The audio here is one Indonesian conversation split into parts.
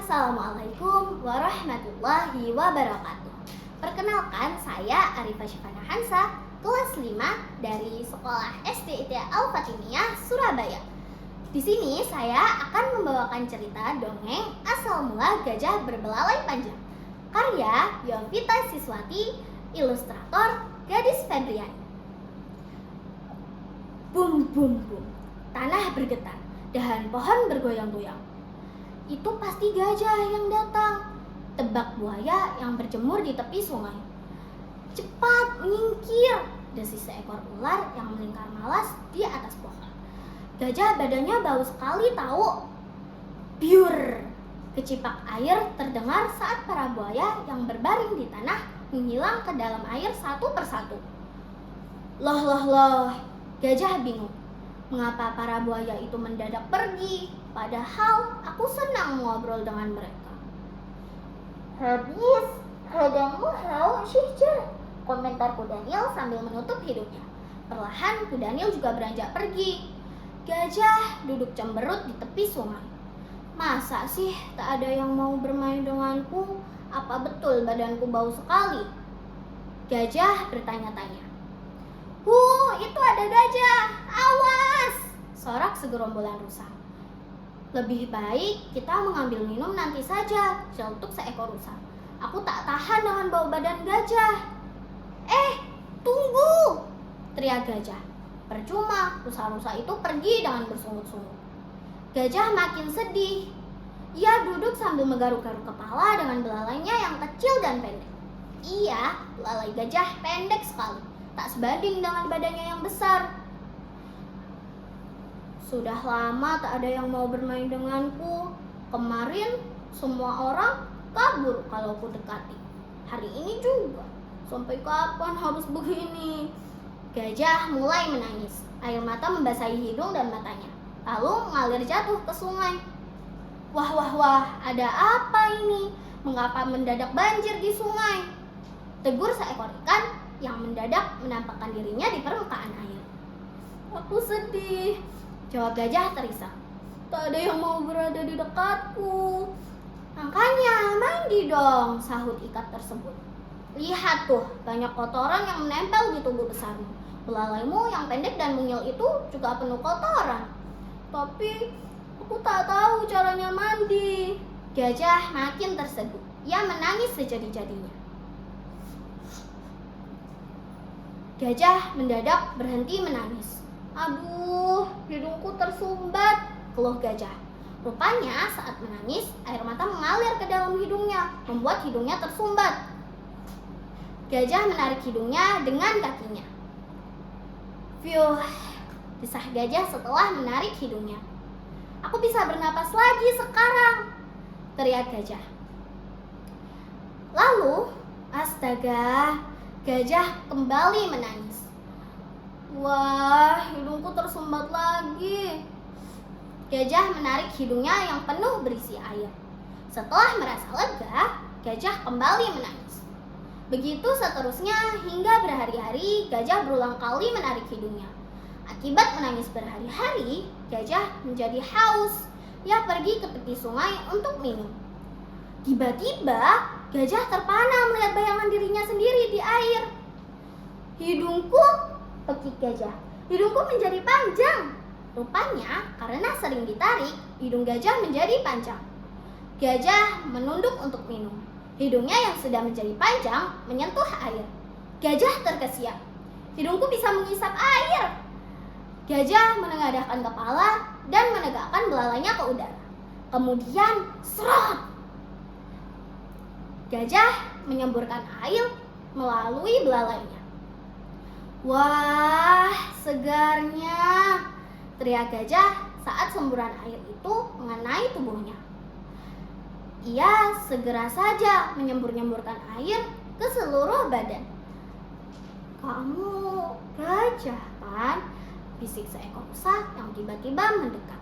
Assalamualaikum warahmatullahi wabarakatuh. Perkenalkan, saya Arifah Syifana Hansa, kelas 5 dari Sekolah SD Al-Fatimiyah, Surabaya. Di sini saya akan membawakan cerita dongeng Asal Mula Gajah Berbelalai Panjang, karya Yovita Siswati, ilustrator Gadis Febriani. Bum bum bum, tanah bergetar, dahan pohon bergoyang-goyang. Itu pasti gajah yang datang. Tebak buaya yang berjemur di tepi sungai. Cepat, menyingkir, desis seekor ular yang melingkar malas di atas pohon. Gajah badannya bau sekali tahu. Biur, kecipak air terdengar saat para buaya yang berbaring di tanah menghilang ke dalam air satu persatu. Loh, gajah bingung. Mengapa para buaya itu mendadak pergi? Padahal aku senang ngobrol dengan mereka. Habis, kadangmu haus Syihja, komentar Daniel sambil menutup hidungnya. Perlahan Daniel juga beranjak pergi. Gajah duduk cemberut di tepi sungai. Masa sih tak ada yang mau bermain denganku? Apa betul badanku bau sekali? Gajah bertanya-tanya. Itu ada gajah, awas! Sorak segerombolan rusa. Lebih baik kita mengambil minum nanti saja, celutuk seekor rusa. Aku tak tahan dengan bau badan gajah. Tunggu! Teriak gajah. Percuma, rusa-rusa itu pergi dengan bersungut-sungut. Gajah makin sedih. Ia duduk sambil menggaruk-garuk kepala dengan belalainya yang kecil dan pendek. Iya, belalai gajah pendek sekali, tak sebanding dengan badannya yang besar. Sudah lama tak ada yang mau bermain denganku. Kemarin semua orang kabur kalau ku dekati. Hari ini juga. Sampai kapan harus begini? Gajah mulai menangis. Air mata membasahi hidung dan matanya. Lalu mengalir jatuh ke sungai. Wah, ada apa ini? Mengapa mendadak banjir di sungai? Tegur seekor ikan yang mendadak menampakkan dirinya di permukaan air. Aku sedih, jawab gajah terisak. Tak ada yang mau berada di dekatku. Makanya mandi dong, sahut ikat tersebut. Lihat tuh, banyak kotoran yang menempel di tubuh besarmu. Belalaimu yang pendek dan mungil itu juga penuh kotoran. Tapi aku tak tahu caranya mandi. Gajah makin terseduh. Ia menangis sejadi-jadinya. Gajah mendadak berhenti menangis. Aduh, hidungku tersumbat, keluh gajah. Rupanya saat menangis, air mata mengalir ke dalam hidungnya, membuat hidungnya tersumbat. Gajah menarik hidungnya dengan kakinya. Fiuh, desah gajah setelah menarik hidungnya. Aku bisa bernapas lagi sekarang, teriak gajah. Lalu, astaga, gajah kembali menangis. Wah, hidungku tersumbat lagi. Gajah menarik hidungnya yang penuh berisi air. Setelah merasa lega, gajah kembali menangis. Begitu seterusnya hingga berhari-hari gajah berulang kali menarik hidungnya. Akibat menangis berhari-hari, gajah menjadi haus. Ia pergi ke tepi sungai untuk minum. Tiba-tiba, gajah terpana melihat bayangan dirinya sendiri di air. Hidungku, pekik gajah. Hidungku menjadi panjang. Rupanya karena sering ditarik, hidung gajah menjadi panjang. Gajah menunduk untuk minum. Hidungnya yang sudah menjadi panjang menyentuh air. Gajah terkesiap. Hidungku bisa mengisap air. Gajah menengadahkan kepala dan menegakkan belalainya ke udara. Kemudian, serot! Gajah menyemburkan air melalui belalainya. Wah, segarnya, teriak gajah saat semburan air itu mengenai tubuhnya. Ia segera saja menyembur-nyemburkan air ke seluruh badan. Kamu gajah kan? Bisik seekor rusa yang tiba-tiba mendekat.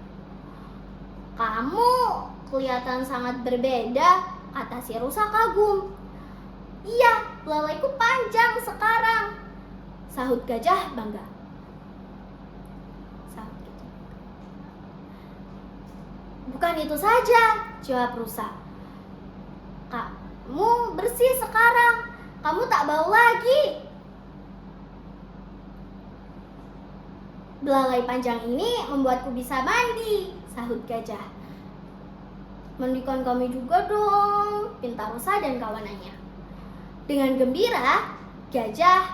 Kamu kelihatan sangat berbeda, kata si rusa kagum. Iya, belalaiku panjang sekarang, sahut gajah bangga. Bukan itu saja, jawab rusa. Kamu bersih sekarang. Kamu tak bau lagi. Belalai panjang ini membuatku bisa mandi, sahut gajah. Mandikan kami juga dong, pinta rusa dan kawanannya. Dengan gembira, gajah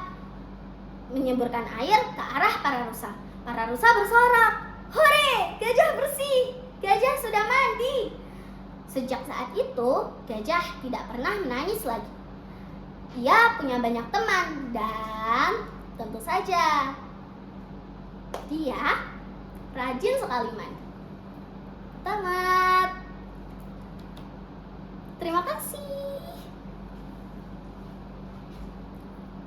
menyemburkan air ke arah para rusa. Para rusa bersorak, "Hore, gajah bersih, gajah sudah mandi." Sejak saat itu, gajah tidak pernah menangis lagi. Ia punya banyak teman dan tentu saja dia rajin sekali mandi. Tamat. Terima kasih.